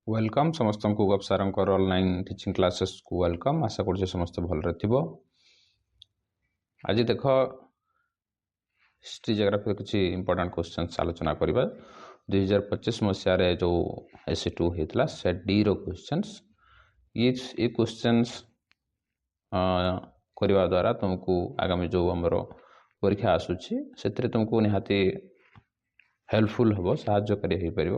Welcome समस्त को गप सार ऑनलाइन टीचिंग क्लासेस को वेलकम। आशा कर समस्त भल थो। आज देख हिस्ट्री जियोग्राफी किसी इंपोर्टेंट क्वेश्चन आलोचना करवा। 2025 मसीह जो SC2 होता से डी रो क्वेश्चंस ये क्वेश्चंस करने द्वारा तुमको आगामी जो आमर परीक्षा आसूची से तुमको निहाती हेल्पफुल हम साहाय्यकारी हो पार।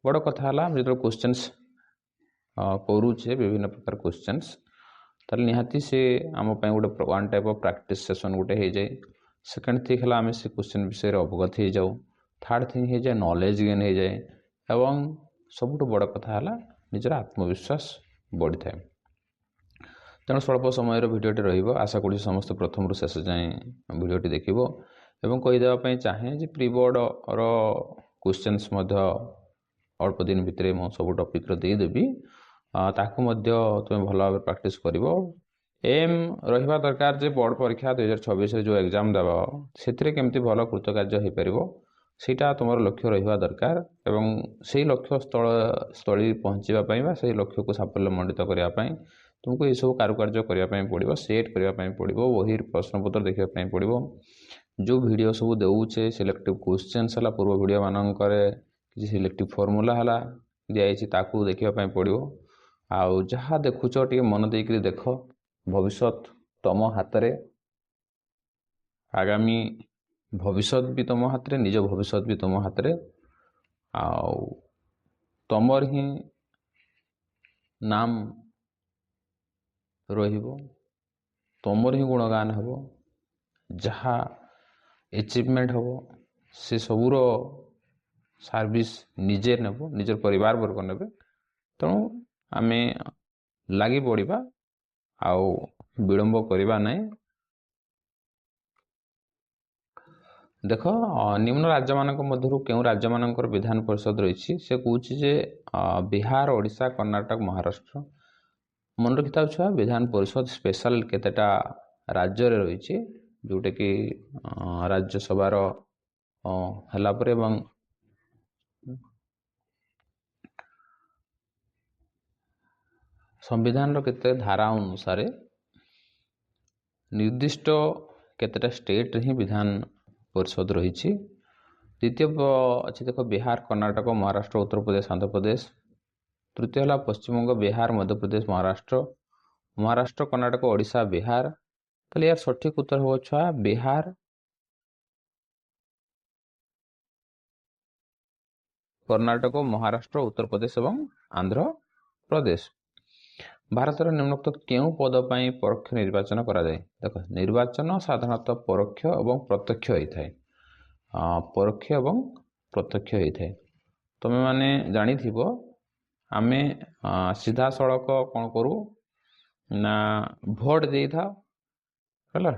बड़ कथा जो क्वेश्चंस करुचे विभिन्न प्रकार क्वेश्चंस ताल निहाती से आम गोटे one type of practice session गोटे हो जाए। सेकेंड थिंग है आम से क्वेश्चन विषय अवगत हो जाऊ। थर्ड थिंग हो जाए नॉलेज गेन हो जाए एवं सबुठ बड़ कथा है निजर आत्मविश्वास बढ़ी थाए। तेणु स्वल्प समय भिडियोटी रहिबो। आशा करूँ समस्त प्रथम रु शेष जाए भिडियोटी देखिबो एवं कहीदेवाई चाहे जे प्री बोर्ड रो क्वेश्चंस अल्प दिन भितर मु सब टॉपिक देदेवी ताकू तुम भल भाव प्रैक्टिस कर। एम रहा दरकार जे बोर्ड परीक्षा 2026 जो एग्जाम देव से केमती भल कृतकार्य हो पार सेटा तुम लक्ष्य रहा दरकार एवं से लक्ष्य स्थली पहुँचापी से लक्ष्य को साफल्य मंडित करने तुमको ये सब कारुकार्य करने पड़ो। सेट करने पड़ो। वही प्रश्न पत्र देखा पड़ो। जो वीडियो सब देउचे सिलेक्टिव क्वेश्चंस है पूर्व वीडियो मानक किसी सिलेक्टिव फॉर्मूला है दिखाई ताकू देखा पड़ो। आउ जहाँ देखुच टे मन देक देख। भविष्य तुम हाथ रे आगामी भविष्य भी तुम हाथ रे निज भविष्य भी तुम हाथ रे आउ तुमर ही नाम रहिबो तुमर ही गुणगान हेबो जहाँ अचिवमेंट हम से सबूर सर्विस निजे नेब निजर परिवार वर्ग ने। तेणु आम लगी पड़ा आउ विलंब करवा नहीं। देख निम्न राज्य मानक मध्यरु केउ राज्य मानकर विधान परिषद रही से कौच जे बिहार ओडिशा कर्नाटक महाराष्ट्र मन रखिता छुआ विधान परिषद स्पेशल केतेटा राज्य रही जोटा कि राज्यसभार हलापर एवं संविधान केते धारा अनुसार निर्दिष्ट केतेटा स्टेट ही विधान परिषद रही। द्वितीय अच्छी देख बिहार कर्नाटक महाराष्ट्र उत्तर प्रदेश आंध्र प्रदेश। तृतीय है पश्चिमबंग बिहार मध्य प्रदेश महाराष्ट्र महाराष्ट्र कर्नाटक ओडिशा बिहार। तो यार सठिक उत्तर हो छुआ बिहार कर्नाटक महाराष्ट्र उत्तर प्रदेश एवं आंध्र प्रदेश। भारत निम्नोक्त केउ पद पर परोक्ष निर्वाचन करा जाए। देख निर्वाचन साधारणतः परोक्ष एवं प्रत्यक्ष होता है। परोक्ष एवं प्रत्यक्ष होता है। तुम्हें माने जानी थी आमे सीधा सड़क कौन करू ना भोट दे था है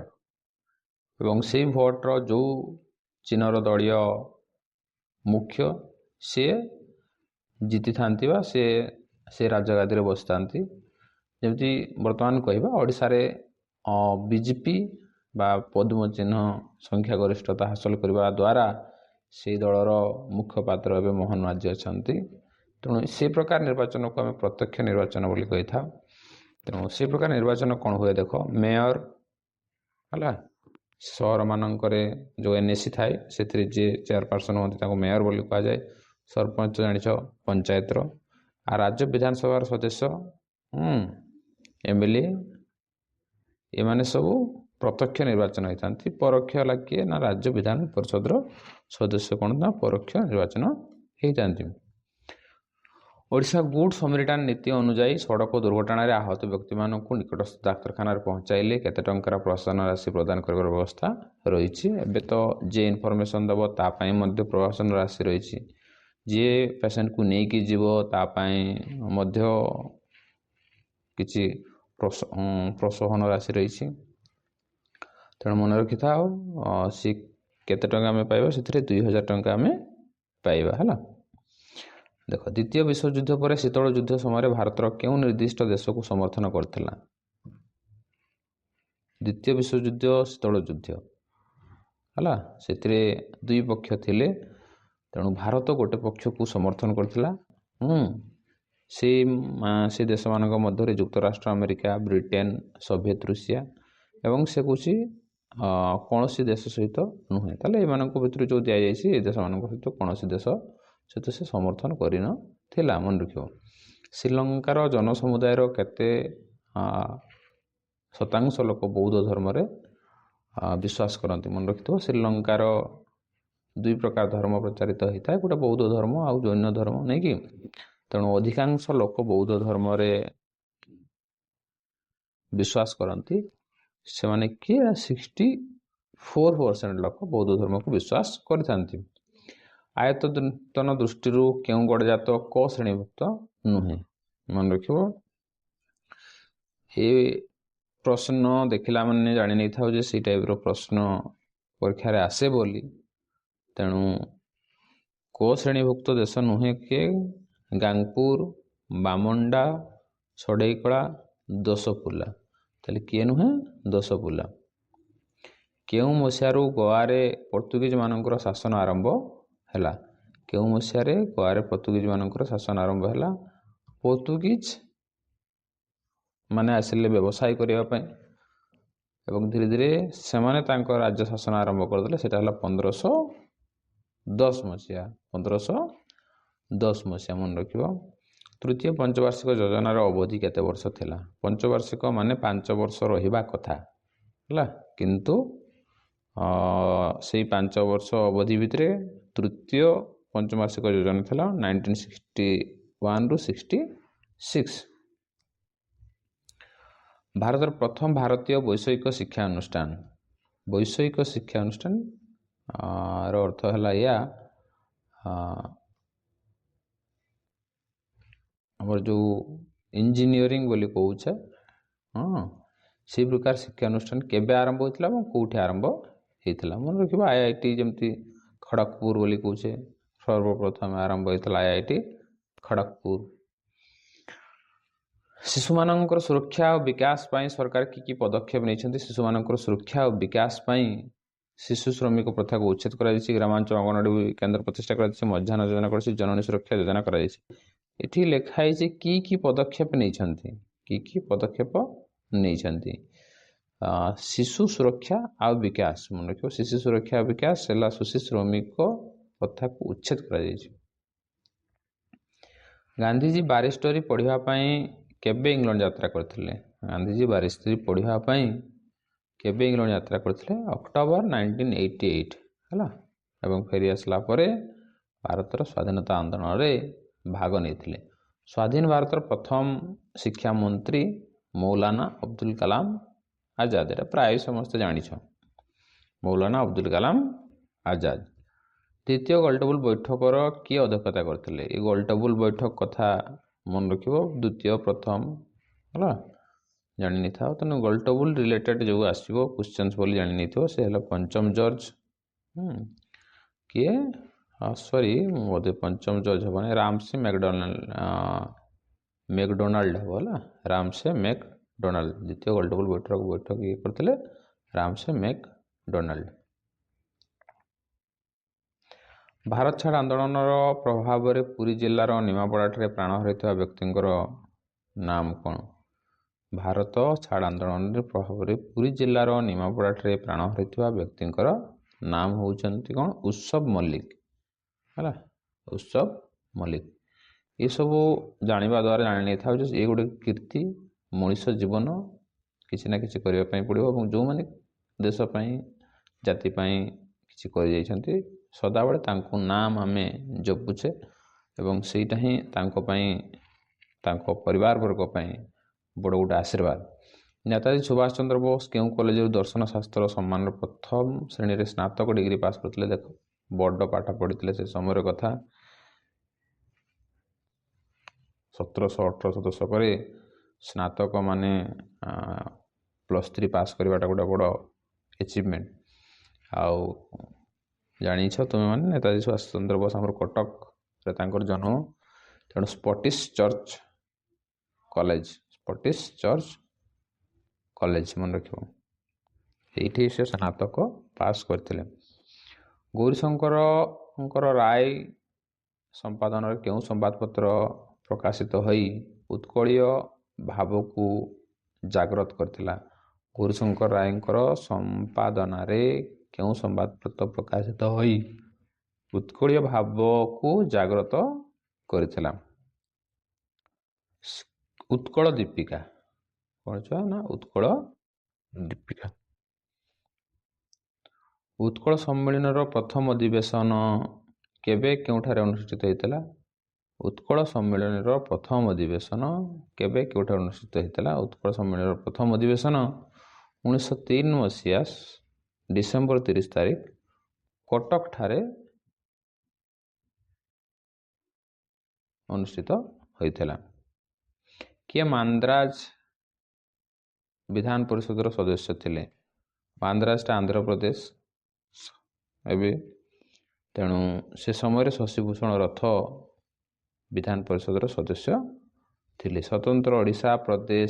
एवं से भोटर जो चिन्हर दलीय मुख्य सी जीति था से राजगादी में बसी था। जमी बर्तमान कहवा ओडिशा रे बीजेपी बा पद्म चिन्ह संख्या गरिष्ठता हासिल करने द्वारा से दलर मुखपात्र एवं मोहन माझी अच्छा। तेणु से प्रकार निर्वाचन को आम प्रत्यक्ष निर्वाचन बोली कही था। तेणु से प्रकार निर्वाचन कौन हुए देख मेयर है सहर मानक जो NAC थाए से जे चेयरपर्सन होती मेयर बोली कह जाए। सरपंच जानिछ पंचायत राज्य विधानसभा सदस्य MLA ये माने सब प्रत्यक्ष निर्वाचन होता। परोक्ष है किए ना राज्य विधान परिषद सदस्य कौन ना परोक्ष निर्वाचन होता। ओडिशा गुड समरिटन नीति अनुजाई सड़क दुर्घटना आहत व्यक्ति मानक निकटस्थ डाक्तखाना पहुँचाइले केते टंकार प्रशासन राशि प्रदान कर व्यवस्था रही। एबे तो जे इनफॉरमेशन दब तापाई मध्य प्रशासन राशि रही। जे पेशेंट को लेकिन जीव तापाई मध्य किसी प्रोत्साहन राशि रही। तेणु मन रखी था सी केते टंका आम पाइबा से 2000 टंका आम पाइबा है। देख द्वितीय विश्वयुद्ध पर शीतल युद्ध समय भारतर केउ निर्दिष्ट देश को समर्थन करथिला। द्वितीय विश्वयुद्ध शीतल युद्ध है से दुई पक्ष थिले। तेणु भारत गोटे पक्ष को समर्थन करथिला ସେ ଦେଶମାନଙ୍କ ମଧ୍ୟରେ ଯୁକ୍ତରାଷ୍ଟ୍ର ଆମେରିକା, ବ୍ରିଟେନ, ସୋଭିଏତ ରୁଷିଆ ଏବଂ ସେ କହୁଛି କୌଣସି ଦେଶ ସହିତ ନୁହେଁ। ତାହେଲେ ଏମାନଙ୍କ ଭିତରୁ ଯେଉଁ ଦିଆଯାଇଛି ଏ ଦେଶମାନଙ୍କ ସହିତ କୌଣସି ଦେଶ ସହିତ ସେ ସମର୍ଥନ କରିନଥିଲା। ମନେ ରଖିବ। ଶ୍ରୀଲଙ୍କାର ଜନସମୁଦାୟର କେତେ ଶତାଂଶ ଲୋକ ବୌଦ୍ଧ ଧର୍ମରେ ବିଶ୍ୱାସ କରନ୍ତି? ମନେ ରଖିଥିବ। ଶ୍ରୀଲଙ୍କାର ଦୁଇ ପ୍ରକାର ଧର୍ମ ପ୍ରଚାରିତ ହୋଇଥାଏ, ଗୋଟେ ବୌଦ୍ଧ ଧର୍ମ ଆଉ ଜୈନ ଧର୍ମ, ନାଇଁକି? ତେଣୁ ଅଧିକାଂଶ ଲୋକ ବୌଦ୍ଧ ଧର୍ମରେ ବିଶ୍ୱାସ କରନ୍ତି। ସେମାନେ କିଏ? 64% ଲୋକ ବୌଦ୍ଧ ଧର୍ମକୁ ବିଶ୍ୱାସ କରିଥାନ୍ତି। ଆୟତନ ଦୃଷ୍ଟିରୁ କେଉଁ ଗଡ଼ଜାତ କ ଶ୍ରେଣୀଭୁକ୍ତ ନୁହେଁ? ମନେ ରଖିବ। ଏ ପ୍ରଶ୍ନ ଦେଖିଲା ମାନେ ଜାଣି ନେଇଥାଉ ଯେ ସେଇ ଟାଇପ୍ର ପ୍ରଶ୍ନ ପରୀକ୍ଷାରେ ଆସେ ବୋଲି। ତେଣୁ କ ଶ୍ରେଣୀଭୁକ୍ତ ଦେଶ ନୁହେଁ କିଏ? ଗାଙ୍ଗପୁର, ବାମଣ୍ଡା, ସଡ଼େଇକଳା, ଦୋସପୁଲା। ତାହେଲେ କିଏ ନୁହେଁ? ଦୋସପୁଲା। କେଉଁ ମସିହାରୁ ଗୋଆରେ ପର୍ତ୍ତୁଗୀଜ ମାନଙ୍କର ଶାସନ ଆରମ୍ଭ ହେଲା? କେଉଁ ମସିହାରେ ଗୋଆରେ ପର୍ତ୍ତୁଗୀଜ ମାନଙ୍କର ଶାସନ ଆରମ୍ଭ ହେଲା? ପର୍ତ୍ତୁଗୀଜ ମାନେ ଆସିଲେ ବ୍ୟବସାୟ କରିବା ପାଇଁ ଏବଂ ଧୀରେ ଧୀରେ ସେମାନେ ତାଙ୍କ ରାଜ୍ୟ ଶାସନ ଆରମ୍ଭ କରିଦେଲେ। ସେଟା ହେଲା 1510 ମସିହା। 1510 ମସିହା ମନେ ରଖିବ। ତୃତୀୟ ପଞ୍ଚବାର୍ଷିକ ଯୋଜନାର ଅବଧି କେତେ ବର୍ଷ ଥିଲା? ପଞ୍ଚବାର୍ଷିକ ମାନେ 5 ବର୍ଷ ରହିବା କଥା ହେଲା, କିନ୍ତୁ ସେଇ 5 ବର୍ଷ ଅବଧି ଭିତରେ ତୃତୀୟ ପଞ୍ଚବାର୍ଷିକ ଯୋଜନା ଥିଲା 1961ରୁ 66। ଭାରତର ପ୍ରଥମ ଭାରତୀୟ ବୈଷୟିକ ଶିକ୍ଷା ଅନୁଷ୍ଠାନ। ବୈଷୟିକ ଶିକ୍ଷା ଅନୁଷ୍ଠାନ ର ଅର୍ଥ ହେଲା ଏଇଆ, ଆମର ଯେଉଁ ଇଞ୍ଜିନିୟରିଂ ବୋଲି କହୁଛେ, ସେଇ ପ୍ରକାର ଶିକ୍ଷାନୁଷ୍ଠାନ କେବେ ଆରମ୍ଭ ହୋଇଥିଲା ଏବଂ କେଉଁଠି ଆରମ୍ଭ ହେଇଥିଲା? ମନେ ରଖିବା। IIT ଯେମିତି ଖଡ଼ଗପୁର ବୋଲି କହୁଛେ, ସର୍ବପ୍ରଥମେ ଆରମ୍ଭ ହୋଇଥିଲା IIT ଖଡ଼ଗପୁର। ଶିଶୁମାନଙ୍କର ସୁରକ୍ଷା ଓ ବିକାଶ ପାଇଁ ସରକାର କି ପଦକ୍ଷେପ ନେଇଛନ୍ତି? ଶିଶୁମାନଙ୍କର ସୁରକ୍ଷା ଓ ବିକାଶ ପାଇଁ ଶିଶୁ ଶ୍ରମିକ ପ୍ରଥାକୁ ଉଚ୍ଛେଦ କରାଯାଇଛି, ଗ୍ରାମାଞ୍ଚଳ ଅଙ୍ଗନୱାଡ଼ି କେନ୍ଦ୍ର ପ୍ରତିଷ୍ଠା କରାଯାଇଛି, ମଧ୍ୟାହ୍ନ ଯୋଜନା କରାଯାଇଛି, ଜନନୀ ସୁରକ୍ଷା ଯୋଜନା କରାଯାଇଛି। ଏଠି ଲେଖା ହେଇଛି କି ପଦକ୍ଷେପ ନେଇଛନ୍ତି? କି ପଦକ୍ଷେପ ନେଇଛନ୍ତି? ଶିଶୁ ସୁରକ୍ଷା ଆଉ ବିକାଶ। ମନେ ରଖିବ। ଶିଶୁ ସୁରକ୍ଷା ଆଉ ବିକାଶ ହେଲା ଶିଶୁ ଶ୍ରମିକ ପ୍ରଥାକୁ ଉଚ୍ଛେଦ କରାଯାଇଛି। ଗାନ୍ଧିଜୀ ବାରିଷ୍ଟରୀ ପଢ଼ିବା ପାଇଁ କେବେ ଇଂଲଣ୍ଡ ଯାତ୍ରା କରିଥିଲେ? ଗାନ୍ଧିଜୀ ବାରିଷ୍ଟରୀ ପଢ଼ିବା ପାଇଁ କେବେ ଇଂଲଣ୍ଡ ଯାତ୍ରା କରିଥିଲେ? ଅକ୍ଟୋବର 1988 ହେଲା। ଏବଂ ଫେରି ଆସିଲା ପରେ ଭାରତର ସ୍ୱାଧୀନତା ଆନ୍ଦୋଳନରେ ଭାଗ ନେଇଥିଲେ। ସ୍ୱାଧୀନ ଭାରତର ପ୍ରଥମ ଶିକ୍ଷା ମନ୍ତ୍ରୀ ମୌଲାନା ଅବୁଦୁଲ କାଲାମ ଆଜାଦ। ଏଟା ପ୍ରାୟ ସମସ୍ତେ ଜାଣିଛ, ମୌଲାନା ଅବୁଦୁଲ କାଲାମ ଆଜାଦ। ଦ୍ୱିତୀୟ ଗୋଲଟେବୁଲ ବୈଠକର କିଏ ଅଧ୍ୟକ୍ଷତା କରିଥିଲେ? ଏ ଗୋଲଟେବୁଲ ବୈଠକ କଥା ମନେ ରଖିବ। ଦ୍ୱିତୀୟ ପ୍ରଥମ ହେଲା, ଜାଣି ନେଇଥାଉ। ତେଣୁ ଗୋଲଟେବୁଲ ରିଲେଟେଡ୍ ଯେଉଁ ଆସିବ କ୍ୱେଶ୍ଚନ୍ସ ବୋଲି ଜାଣି ନେଇଥିବ। ସେ ହେଲା ପଞ୍ଚମ ଜର୍ଜ। କିଏ? ସରି, ବୋଧେ ପଞ୍ଚମ ଜର୍ଜ ହେବନି, ରାମସେ ମେକଡୋନାଲ୍ଡ ହେବ ହେଲା। Ramsay McDonald. ଦ୍ୱିତୀୟ ଗୋଲଟେବୁଲ ବୈଠକ ଇଏ କରିଥିଲେ ରାମସେ ମେକଡୋନାଲ୍ଡ। ଭାରତ ଛାଡ଼ ଆନ୍ଦୋଳନର ପ୍ରଭାବରେ ପୁରୀ ଜିଲ୍ଲାର ନିମାପଡ଼ାଠାରେ ପ୍ରାଣ ହରାଇଥିବା ବ୍ୟକ୍ତିଙ୍କର ନାମ କ'ଣ? ଭାରତ ଛାଡ଼ ଆନ୍ଦୋଳନରେ ପ୍ରଭାବରେ ପୁରୀ ଜିଲ୍ଲାର ନିମାପଡ଼ାଠାରେ ପ୍ରାଣ ହରାଇଥିବା ବ୍ୟକ୍ତିଙ୍କର ନାମ ହେଉଛନ୍ତି କ'ଣ? ଉତ୍ସବ ମଲ୍ଲିକ ହେଲା। ଉତ୍ସବ ମଲ୍ଲିକ। ଏସବୁ ଜାଣିବା ଦ୍ୱାରା ଜାଣି ନେଇଥାଉ ଯେ ଏ ଗୋଟେ କୀର୍ତ୍ତି। ମଣିଷ ଜୀବନ କିଛି ନା କିଛି କରିବା ପାଇଁ ପଡ଼ିବ ଏବଂ ଯେଉଁମାନେ ଦେଶ ପାଇଁ ଜାତି ପାଇଁ କିଛି କରିଯାଇଛନ୍ତି ସଦାବେଳେ ତାଙ୍କୁ ନାମ ଆମେ ଜପୁଛେ ଏବଂ ସେଇଟା ହିଁ ତାଙ୍କ ପାଇଁ, ତାଙ୍କ ପରିବାର ବର୍ଗ ପାଇଁ ବଡ଼ ଗୋଟେ ଆଶୀର୍ବାଦ। ନେତାଜୀ ସୁଭାଷ ଚନ୍ଦ୍ର ବୋଷ କେଉଁ କଲେଜରୁ ଦର୍ଶନ ଶାସ୍ତ୍ର ସମ୍ମାନର ପ୍ରଥମ ଶ୍ରେଣୀରେ ସ୍ନାତକ ଡିଗ୍ରୀ ପାସ୍ କରିଥିଲେ? ଦେଖ, ବଡ଼ ପାଠ ପଢ଼ିଥିଲେ ସେ ସମୟର କଥା। 1700-1800 ଦଶକରେ ସ୍ନାତକ ମାନେ +3 ପାସ୍ କରିବାଟା ଗୋଟେ ବଡ଼ ଆଚିଭମେଣ୍ଟ। ଆଉ ଜାଣିଛ ତୁମେମାନେ ନେତାଜୀ ସୁଭାଷ ଚନ୍ଦ୍ର ବୋଷ ଆମର କଟକରେ ତାଙ୍କର ଜନ୍ମ। ତେଣୁ ସ୍କଟିଶ ଚର୍ଚ୍ଚ କଲେଜ ମନେ ରଖିବ। ଏଇଠି ସେ ସ୍ନାତକ ପାସ୍ କରିଥିଲେ। ଗୌରୀଶଙ୍କରଙ୍କର ରାୟ ସମ୍ପାଦନରେ କେଉଁ ସମ୍ବାଦପତ୍ର ପ୍ରକାଶିତ ହୋଇ ଉତ୍କଳୀୟ ଭାବକୁ ଜାଗ୍ରତ କରିଥିଲା? ଗୌରୀଶଙ୍କର ରାୟଙ୍କର ସମ୍ପାଦନାରେ କେଉଁ ସମ୍ବାଦପତ୍ର ପ୍ରକାଶିତ ହୋଇ ଉତ୍କଳୀୟ ଭାବକୁ ଜାଗ୍ରତ କରିଥିଲା? ଉତ୍କଳ ଦୀପିକା। କ'ଣ ଛୁଆ ନା ଉତ୍କଳ ଦୀପିକା। ଉତ୍କଳ ସମ୍ମିଳନୀର ପ୍ରଥମ ଅଧିବେଶନ କେବେ କେଉଁଠାରେ ଅନୁଷ୍ଠିତ ହୋଇଥିଲା? ଉତ୍କଳ ସମ୍ମିଳନୀର ପ୍ରଥମ ଅଧିବେଶନ କେବେ କେଉଁଠାରେ ଅନୁଷ୍ଠିତ ହୋଇଥିଲା? ଉତ୍କଳ ସମ୍ମିଳନୀର ପ୍ରଥମ ଅଧିବେଶନ 1903 ମସିହା ଡିସେମ୍ବର 30 ତାରିଖ କଟକଠାରେ ଅନୁଷ୍ଠିତ ହୋଇଥିଲା। କିଏ ମାନ୍ଦ୍ରାଜ ବିଧାନ ପରିଷଦର ସଦସ୍ୟ ଥିଲେ? ମାନ୍ଦ୍ରାଜଟା ଆନ୍ଧ୍ରପ୍ରଦେଶ ଏବେ, ତେଣୁ ସେ ସମୟରେ ଶଶିଭୂଷଣ ରଥ ବିଧାନ ପରିଷଦର ସଦସ୍ୟ ଥିଲେ। ସ୍ୱତନ୍ତ୍ର ଓଡ଼ିଶା ପ୍ରଦେଶର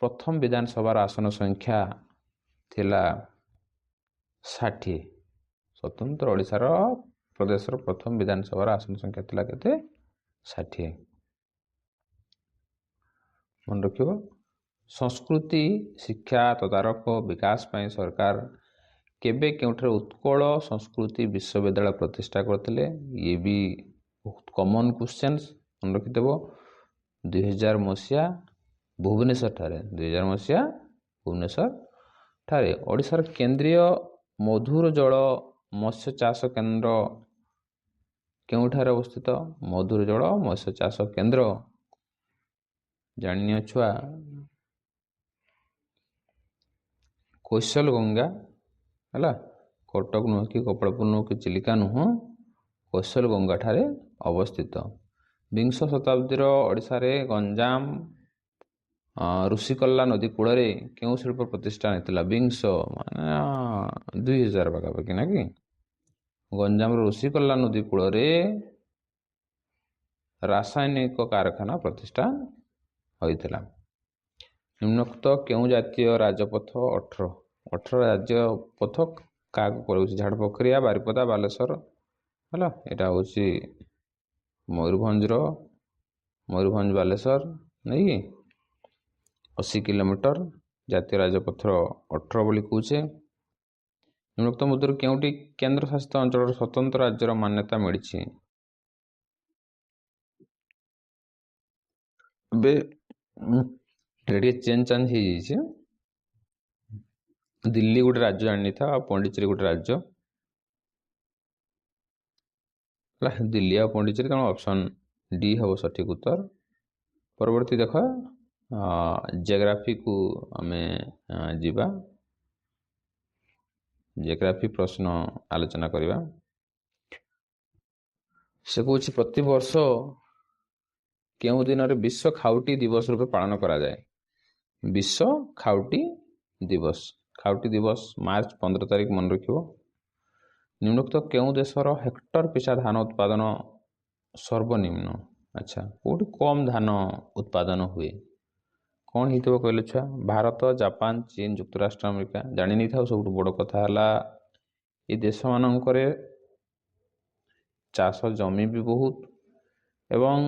ପ୍ରଥମ ବିଧାନସଭାର ଆସନ ସଂଖ୍ୟା ଥିଲା 60। ସ୍ୱତନ୍ତ୍ର ଓଡ଼ିଶାର ପ୍ରଦେଶର ପ୍ରଥମ ବିଧାନସଭାର ଆସନ ସଂଖ୍ୟା ଥିଲା କେତେ? 60। ମନେ ରଖିବ। ସଂସ୍କୃତି ଶିକ୍ଷା ତଦାରଖ ବିକାଶ ପାଇଁ ସରକାର କେବେ କେଉଁଠାରେ ଉତ୍କଳ ସଂସ୍କୃତି ବିଶ୍ୱବିଦ୍ୟାଳୟ ପ୍ରତିଷ୍ଠା କରିଥିଲେ? ଇଏ ବି ବହୁତ କମନ୍ କ୍ୱେଶ୍ଚନ୍ସ, ମନେ ରଖିଦେବ। 2000 ମସିହା ଭୁବନେଶ୍ୱରଠାରେ, 2000 ମସିହା ଭୁବନେଶ୍ୱରଠାରେ। ଓଡ଼ିଶାର କେନ୍ଦ୍ରୀୟ ମଧୁର ଜଳ ମତ୍ସ୍ୟ ଚାଷ କେନ୍ଦ୍ର କେଉଁଠାରେ ଅବସ୍ଥିତ? ମଧୁର ଜଳ ମତ୍ସ୍ୟ ଚାଷ କେନ୍ଦ୍ର ଜାଣିନିଅ ଛୁଆ, କୌଶଲଗଙ୍ଗା ହେଲା, କଟକ ନୁହଁ କି ଗୋପାଳପୁର ନୁହଁ କି ଚିଲିକା ନୁହଁ, କୌଶଲଗଙ୍ଗା ଠାରେ ଅବସ୍ଥିତ। ବିଂଶ ଶତାବ୍ଦୀର ଓଡ଼ିଶାରେ ଗଞ୍ଜାମ ଋଷିକଲ୍ୟା ନଦୀ କୂଳରେ କେଉଁ ଶିଳ୍ପ ପ୍ରତିଷ୍ଠା ହୋଇଥିଲା? ବିଂଶ ମାନେ 2000 ପାଖାପାଖି ନା କି? ଗଞ୍ଜାମର ଋଷିକଲ୍ୟା ନଦୀ କୂଳରେ ରାସାୟନିକ କାରଖାନା ପ୍ରତିଷ୍ଠା ହୋଇଥିଲା। ନିମ୍ନୋକ୍ତ କେଉଁ ଜାତୀୟ ରାଜପଥ 18 ରାଜପଥ କାହାକୁ କରୁଛି? ଝାଡ଼ପଖରିଆ, ବାରିପଦା, ବାଲେଶ୍ୱର ହେଲା। ଏଇଟା ହେଉଛି ମୟୂରଭଞ୍ଜ ବାଲେଶ୍ୱର ନାଇକି 80 କିଲୋମିଟର ଜାତୀୟ ରାଜପଥ 18 ବୋଲି କହୁଛେ। ନିମ୍ନୋକ୍ତ ମଧ୍ୟରୁ କେଉଁଟି କେନ୍ଦ୍ରଶାସିତ ଅଞ୍ଚଳର ସ୍ୱତନ୍ତ୍ର ରାଜ୍ୟର ମାନ୍ୟତା ମିଳିଛି? ଏବେ ଟିକେ ଚେଞ୍ଜ ହେଇଯାଇଛି। ଦିଲ୍ଲୀ ଗୋଟେ ରାଜ୍ୟ ଜାଣିଥା, ଆଉ ପଣ୍ଡିଚେରୀ ଗୋଟେ ରାଜ୍ୟ ହେଲା। ଦିଲ୍ଲୀ ଆଉ ପଣ୍ଡିଚେରୀ, ତେଣୁ ଅପସନ୍ ଡି ହେବ ସଠିକ ଉତ୍ତର। ପରବର୍ତ୍ତୀ ଦେଖ, ଜିଓଗ୍ରାଫିକୁ ଆମେ ଯିବା। ଜିଓଗ୍ରାଫି ପ୍ରଶ୍ନ ଆଲୋଚନା କରିବା। ସେ କହୁଛି ପ୍ରତିବର୍ଷ କେଉଁ ଦିନରେ ବିଶ୍ୱ ଖାଉଟି ଦିବସ ରୂପେ ପାଳନ କରାଯାଏ? ବିଶ୍ୱ ଖାଉଟି ଦିବସ। ଖାଉଟି ଦିବସ ମାର୍ଚ୍ଚ 15 ତାରିଖ, ମନେ ରଖିବ। ନିମ୍ନୋକ୍ତ କେଉଁ ଦେଶର ହେକ୍ଟର ପିଛା ଧାନ ଉତ୍ପାଦନ ସର୍ବନିମ୍ନ? ଆଚ୍ଛା, କେଉଁଠି କମ୍ ଧାନ ଉତ୍ପାଦନ ହୁଏ? କ'ଣ ହେଇଥିବ କହିଲେ ଛୁଆ? ଭାରତ, ଜାପାନ, ଚୀନ, ଯୁକ୍ତରାଷ୍ଟ୍ର ଆମେରିକା। ଜାଣି ନେଇଥାଉ। ସବୁଠୁ ବଡ଼ କଥା ହେଲା ଏ ଦେଶମାନଙ୍କରେ ଚାଷ ଜମି ବି ବହୁତ ଏବଂ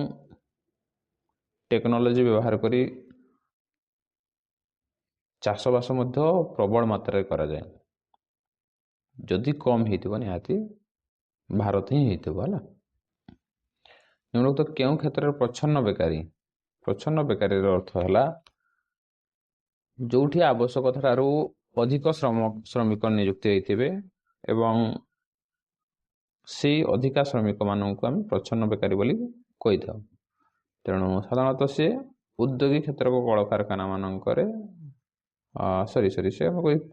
ଟେକ୍ନୋଲୋଜି ବ୍ୟବହାର କରି ଚାଷବାସ ମଧ୍ୟ ପ୍ରବଳ ମାତ୍ରାରେ କରାଯାଏ। ଯଦି କମ୍ ହେଇଥିବ ନିହାତି ଭାରତ ହିଁ ହେଇଥିବ ହେଲା। ନିମ୍ନୋକ୍ତ କେଉଁ କ୍ଷେତ୍ରରେ ପ୍ରଚ୍ଛନ୍ନ ବେକାରୀ? ପ୍ରଚ୍ଛନ୍ନ ବେକାରୀର ଅର୍ଥ ହେଲା ଯେଉଁଠି ଆବଶ୍ୟକତା ଠାରୁ ଅଧିକ ଶ୍ରମିକ ନିଯୁକ୍ତି ହେଇଥିବେ ଏବଂ ସେଇ ଅଧିକା ଶ୍ରମିକମାନଙ୍କୁ ଆମେ ପ୍ରଚ୍ଛନ୍ନ ବେକାରୀ ବୋଲି କହିଥାଉ। ତେଣୁ ସାଧାରଣତଃ ସେ ଉଦ୍ୟୋଗୀ କ୍ଷେତ୍ର କଳକାରଖାନା ମାନଙ୍କରେ ସେ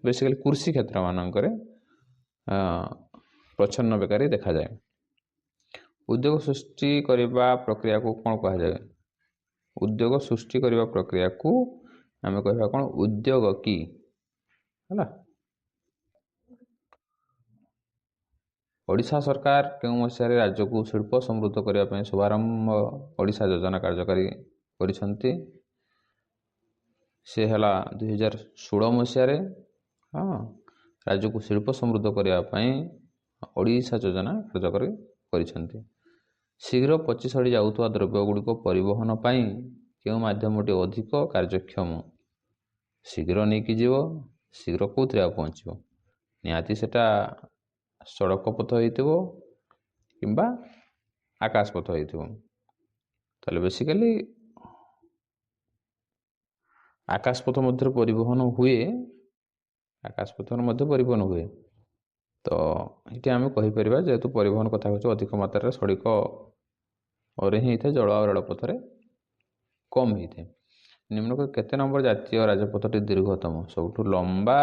ବେସିକାଲି କୃଷି କ୍ଷେତ୍ର ମାନଙ୍କରେ ପ୍ରଚ୍ଛନ୍ନ ବେକାରୀ ଦେଖାଯାଏ। ଉଦ୍ୟୋଗ ସୃଷ୍ଟି କରିବା ପ୍ରକ୍ରିୟାକୁ କ'ଣ କୁହାଯାଏ? ଉଦ୍ୟୋଗ ସୃଷ୍ଟି କରିବା ପ୍ରକ୍ରିୟାକୁ ଆମେ କହିବା କ'ଣ? ଉଦ୍ୟୋଗକି ହେଲା। ଓଡ଼ିଶା ସରକାର କେଉଁ ମସିହାରେ ରାଜ୍ୟକୁ ଶିଳ୍ପ ସମୃଦ୍ଧ କରିବା ପାଇଁ ଶୁଭାରମ୍ଭ ଓଡ଼ିଶା ଯୋଜନା କାର୍ଯ୍ୟକାରୀ କରିଛନ୍ତି? ସେ ହେଲା 2016 ମସିହାରେ। ରାଜ୍ୟକୁ ଶିଳ୍ପ ସମୃଦ୍ଧ କରିବା ପାଇଁ ଓଡ଼ିଶା ଯୋଜନା କାର୍ଯ୍ୟକାରୀ କରିଛନ୍ତି। ଶୀଘ୍ର ପଚି ସଢ଼ି ଯାଉଥିବା ଦ୍ରବ୍ୟଗୁଡ଼ିକ ପରିବହନ ପାଇଁ କେଉଁ ମାଧ୍ୟମଟି ଅଧିକ କାର୍ଯ୍ୟକ୍ଷମ? ଶୀଘ୍ର ନେଇକି ଯିବ, ଶୀଘ୍ର କେଉଁଥିରେ ଆଉ ପହଞ୍ଚିବ? ନିହାତି ସେଟା ସଡ଼କ ପଥ ହେଇଥିବ କିମ୍ବା ଆକାଶ ପଥ ହେଇଥିବ। ତାହେଲେ ବେସିକାଲି ଆକାଶ ପଥ ମଧ୍ୟରେ ପରିବହନ ହୁଏ, ଆକାଶ ପଥରେ ମଧ୍ୟ ପରିବହନ ହୁଏ। ତ ଏଠି ଆମେ କହିପାରିବା ଯେହେତୁ ପରିବହନ କଥା ହେଉଛି ଅଧିକ ମାତ୍ରାରେ ସଡ଼କରେ ହିଁ ହେଇଥାଏ, ଜଳ ଆଉ ରେଳପଥରେ କମ୍ ହେଇଥାଏ। ନିମ୍ନକୁ କେତେ ନମ୍ବର ଜାତୀୟ ରାଜପଥଟି ଦୀର୍ଘତମ? ସବୁଠୁ ଲମ୍ବା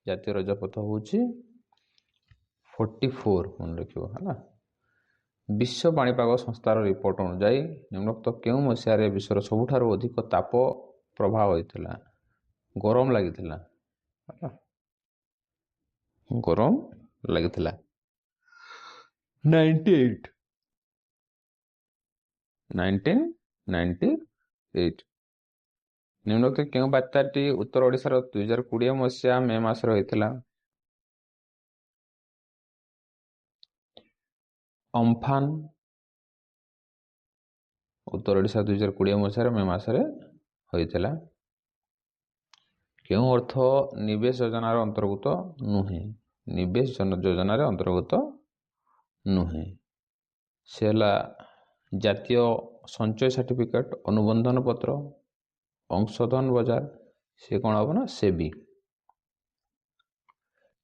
ଜାତୀୟ ରାଜପଥ ହେଉଛି 44, ମନେ ରଖିବ ହେଲା। ବିଶ୍ୱ ପାଣିପାଗ ସଂସ୍ଥାର ରିପୋର୍ଟ ଅନୁଯାୟୀ ନିମ୍ନୋକ୍ତ କେଉଁ ମସିହାରେ ବିଶ୍ୱର ସବୁଠାରୁ ଅଧିକ ତାପ ପ୍ରବାହ ହୋଇଥିଲା? ଗରମ ଲାଗିଥିଲା, ଗରମ ଲାଗିଥିଲା 1998। ନିମ୍ନୋକ୍ତ କେଉଁ ବାତ୍ୟାଟି ଉତ୍ତର ଓଡ଼ିଶାର 2020 ମସିହା ମେ ମାସରେ ହୋଇଥିଲା? ଅମ୍ଫାନ ଉତ୍ତର ଓଡ଼ିଶା 2020 ମସିହାର ମେ ମାସରେ ହୋଇଥିଲା। କେଉଁ ଅର୍ଥ ନିବେଶ ଯୋଜନାର ଅନ୍ତର୍ଭୁକ୍ତ ନୁହେଁ? ନିବେଶ ଯୋଜନାରେ ଅନ୍ତର୍ଭୁକ୍ତ ନୁହେଁ। ସେ ହେଲା ଜାତୀୟ ସଞ୍ଚୟ ସାର୍ଟିଫିକେଟ୍, ଅନୁବନ୍ଧନ ପତ୍ର, ଅଂଶଧନ ବଜାର, ସେ କ'ଣ ହେବ ନା ସେବି।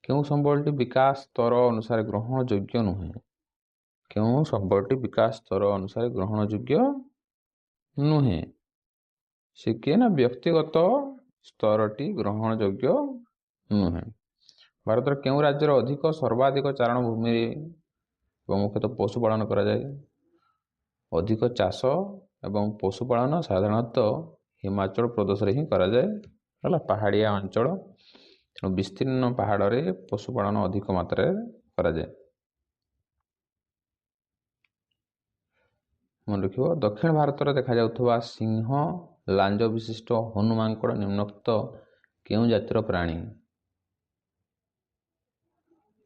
କେଉଁ ସମ୍ବଳଟି ବିକାଶ ସ୍ତର ଅନୁସାରେ ଗ୍ରହଣ ଯୋଗ୍ୟ ନୁହେଁ? କେଉଁ ସମ୍ବଳଟି ବିକାଶ ସ୍ତର ଅନୁସାରେ ଗ୍ରହଣ ଯୋଗ୍ୟ ନୁହେଁ? ସେ କିଏ ନା ବ୍ୟକ୍ତିଗତ ସ୍ତରଟି ଗ୍ରହଣ ଯୋଗ୍ୟ ନୁହେଁ। ଭାରତର କେଉଁ ରାଜ୍ୟରେ ସର୍ବାଧିକ ଚାରଣ ଭୂମି ଏବଂ ମୁଖ୍ୟତଃ ପଶୁପାଳନ କରାଯାଏ? ଅଧିକ ଚାଷ ଏବଂ ପଶୁପାଳନ ସାଧାରଣତଃ ହିମାଚଳ ପ୍ରଦେଶରେ ହିଁ କରାଯାଏ ହେଲା, ପାହାଡ଼ିଆ ଅଞ୍ଚଳ, ତେଣୁ ବିସ୍ତୀର୍ଣ୍ଣ ପାହାଡ଼ରେ ପଶୁପାଳନ ଅଧିକ ମାତ୍ରାରେ କରାଯାଏ। ମନେ ରଖିବ, ଦକ୍ଷିଣ ଭାରତରେ ଦେଖାଯାଉଥିବା ସିଂହ ଲାଞ୍ଜ ବିଶିଷ୍ଟ ହନୁମାଙ୍କଡ଼ ନିମ୍ନୋକ୍ତ କେଉଁ ଜାତିର ପ୍ରାଣୀ?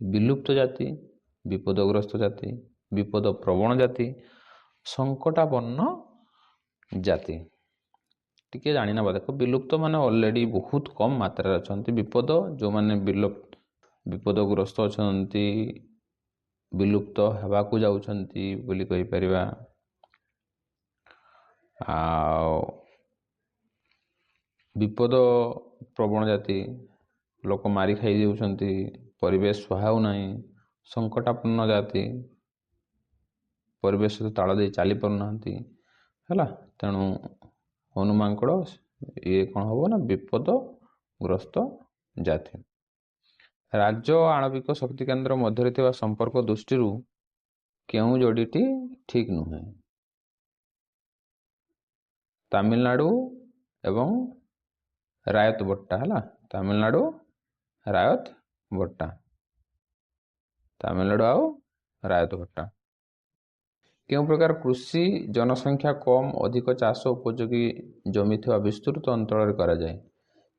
ବିଲୁପ୍ତ ଜାତି, ବିପଦଗ୍ରସ୍ତ ଜାତି, ବିପଦ ପ୍ରବଣ ଜାତି, ସଙ୍କଟାପନ୍ନ ଜାତି। ଟିକେ ଜାଣିନେବା। ଦେଖ, ବିଲୁପ୍ତ ମାନେ ଅଲରେଡ଼ି ବହୁତ କମ୍ ମାତ୍ରାରେ ଅଛନ୍ତି। ବିପଦ ଯେଉଁମାନେ ବିପଦଗ୍ରସ୍ତ ଅଛନ୍ତି, ବିଲୁପ୍ତ ହେବାକୁ ଯାଉଛନ୍ତି ବୋଲି କହିପାରିବା। ଆଉ ବିପଦ ପ୍ରବଣ ଜାତି, ଲୋକ ମାରି ଖାଇ ଯାଉଛନ୍ତି, ପରିବେଶ ସୁହାଉ ନାହିଁ। ସଙ୍କଟାପନ୍ନ ଜାତି, ପରିବେଶ ସହିତ ତାଳ ଦେଇ ଚାଲି ପାରୁନାହାନ୍ତି ହେଲା। ତେଣୁ ହନୁମାଙ୍କଡ଼ ଇଏ କ'ଣ ହେବ ନା ବିପଦଗ୍ରସ୍ତ ଜାତି। ରାଜ୍ୟ ଆଣବିକ ଶକ୍ତି କେନ୍ଦ୍ର ମଧ୍ୟରେ ଥିବା ସମ୍ପର୍କ ଦୃଷ୍ଟିରୁ କେଉଁ ଯୋଡ଼ିଟି ଠିକ୍ ନୁହେଁ? ତାମିଲନାଡ଼ୁ ଏବଂ ରାୟତବଟ୍ଟା ହେଲା, ତାମିଲନାଡ଼ୁ ରାୟତବଟ୍ଟା, ତାମିଲନାଡ଼ୁ ଆଉ ରାୟତବଟ୍ଟା। କେଉଁ ପ୍ରକାର କୃଷି ଜନସଂଖ୍ୟା କମ୍ ଅଧିକ ଚାଷ ଉପଯୋଗୀ ଜମି ଥିବା ବିସ୍ତୃତ ଅଞ୍ଚଳରେ କରାଯାଏ?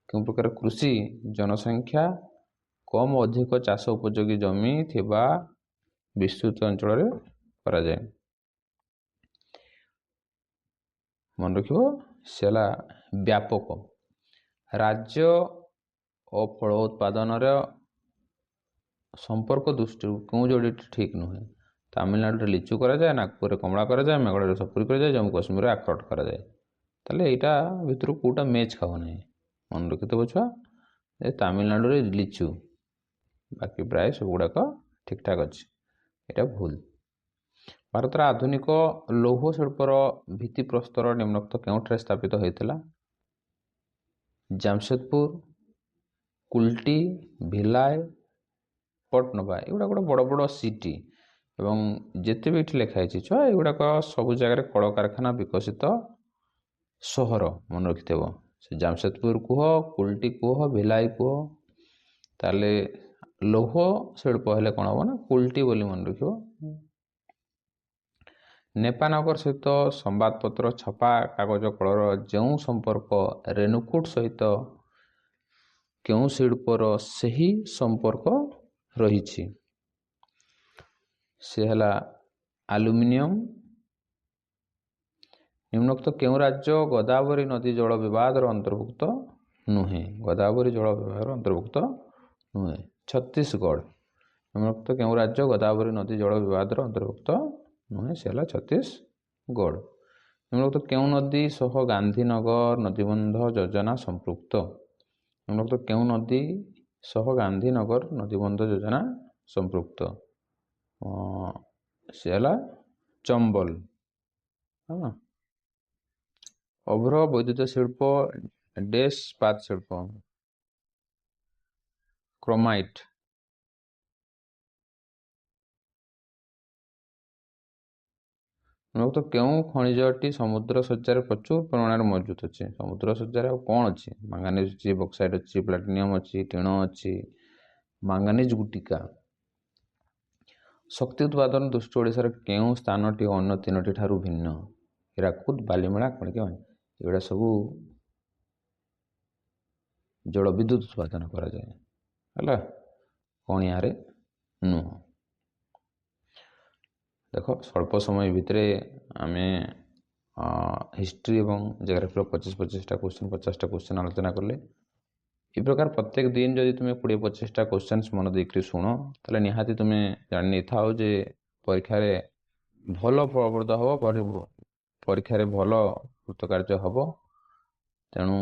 କେଉଁ ପ୍ରକାର କୃଷି ଜନସଂଖ୍ୟା କମ୍ ଅଧିକ ଚାଷ ଉପଯୋଗୀ ଜମି ଥିବା ବିସ୍ତୃତ ଅଞ୍ଚଳରେ କରାଯାଏ? ମନେ ରଖିବ, ସେ ହେଲା ବ୍ୟାପକ। ରାଜ୍ୟ ଓ ଫଳ ଉତ୍ପାଦନର ସମ୍ପର୍କ ଦୃଷ୍ଟିରୁ କେଉଁ ଯୋଡ଼ିଟି ଠିକ୍ ନୁହେଁ? ତାମିଲନାଡ଼ୁରେ ଲିଚୁ କରାଯାଏ, ନାଗପୁରରେ କମଳା କରାଯାଏ, ମେଘାଳୟରେ ସପୁରୀ କରାଯାଏ, ଜାମ୍ମୁ କାଶ୍ମୀରରେ ଆଖରୋଟ କରାଯାଏ। ତାହେଲେ ଏଇଟା ଭିତରୁ କେଉଁଟା ମ୍ୟାଚ୍ ଖାଉନାହିଁ? ମନେ ରଖିଥିବ ଛୁଆ, ଯେ ତାମିଲନାଡ଼ୁରେ ଲିଚୁ, ବାକି ପ୍ରାୟ ସବୁଗୁଡ଼ାକ ଠିକ୍ଠାକ୍ ଅଛି। ଏଇଟା ଭୁଲ। ଭାରତର ଆଧୁନିକ ଲୌହ ଶିଳ୍ପର ଭିତ୍ତିପ୍ରସ୍ତର ନିମ୍ନୋକ୍ତ କେଉଁଠାରେ ସ୍ଥାପିତ ହୋଇଥିଲା? ଜାମଶେଦପୁର, କୁଲ୍ଟି, ଭିଲାଇ, ପଟ୍ଟନପା। ଏଗୁଡ଼ାକ ଗୋଟେ ବଡ଼ ବଡ଼ ସିଟି ଏବଂ ଯେତେ ବି ଏଠି ଲେଖା ହେଇଛି ଛୁଆ, ଏଗୁଡ଼ାକ ସବୁ ଜାଗାରେ କଳକାରଖାନା ବିକଶିତ ସହର। ମନେ ରଖିଥିବ, ସେ ଜାମଶେଦପୁର କୁହ, କୁଲ୍ଟି କୁହ, ଭିଲାଇ କୁହ। ତାହେଲେ ଲୌହ ଶିଳ୍ପ ହେଲେ କ'ଣ ହେବ ନା କୁଲ୍ଟି ବୋଲି ମନେ ରଖିବ। ନେପାନଗର ସହିତ ସମ୍ବାଦପତ୍ର ଛପା କାଗଜ କଳର ଯେଉଁ ସମ୍ପର୍କ ରେଣୁକୂଟ ସହିତ କେଉଁ ଶିଳ୍ପର ସେହି ସମ୍ପର୍କ ରହିଛି? सी है आलुमिनियम। निम्नोक्त क्यों राज्य गोदावरी नदी जल विवाद अंतर्भुक्त नुहे? गोदावरी जल विवाद अंतर्भुक्त नुहे। छत्तीसगढ़। निम्नोक्त क्यों राज्य गोदावरी नदी जल विवाद अंतर्भुक्त नुहे? से है छत्तीसगढ़। निम्नोक्त क्यों नदी सह गांधीनगर नदीबंध योजना संपृक्त? निम्नोक्त क्यों नदी सह गांधीनगर नदीबंध योजना संपृक्त? से है चंबल। हाँ। अभ्र वैद्युत शिल्प डैश पात शिल्प क्रोमाइट। तो क्यों खनिजटी समुद्र सज्जार प्रचुर परिमाण मौजूद अच्छे? समुद्र सज्जार कौन अच्छी? मांगानिज अच्छी, बक्साइट अच्छी, प्लाटिनियम अच्छी, टीण अच्छी, मांगानिज गुटिका। शक्ति उत्पादन दृष्टि ओडिशार केउं स्थानटी अन्य तीनोटी ठारू भिन्न? हीराकुद, बालीमेला, कणिका। एगुड़ा सबू जल विद्युत उत्पादन करा जाए है कौन यार नुह। देख स्वल्प समय भितर आम हिस्ट्री एवं जोग्राफी 25-25टा क्वेश्चन 50टा क्वेश्चन आलोचना कले। ये प्रकार प्रत्येक दिन जदि तुम्हें 20-25टा क्वेश्चन मन देकर शुण ताले निहाती तुम्हें जान नहीं था जे परीक्षा रे भल फलप्रद हम, परीक्षा रे भल कृतकार्य हम। तेणु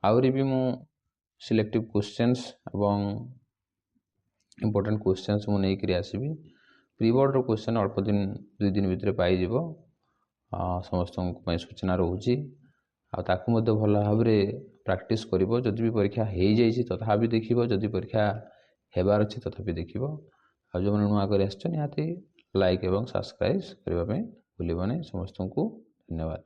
आहरी भी मु सिलेक्टिव क्वेश्चंस एवं इंपोर्टेंट क्वेश्चंस मु नहीं करी आसीबी। प्री बोर्ड रो क्वेश्चन अल्प दिन 2 दिन भितर पाई जीवो। समस्त सूचना रोचे आकु भल भाव प्रैक्टिस करिवो। जदि भी परीक्षा हो जाइए तथापि देखिवो, जदि परीक्षा हेबार अछि तथापि देखिवो। आ जो नुआ कर आछन निहाती लाइक एवं सब्सक्राइब करबा में भूलिबो नहीं। समस्त को धन्यवाद।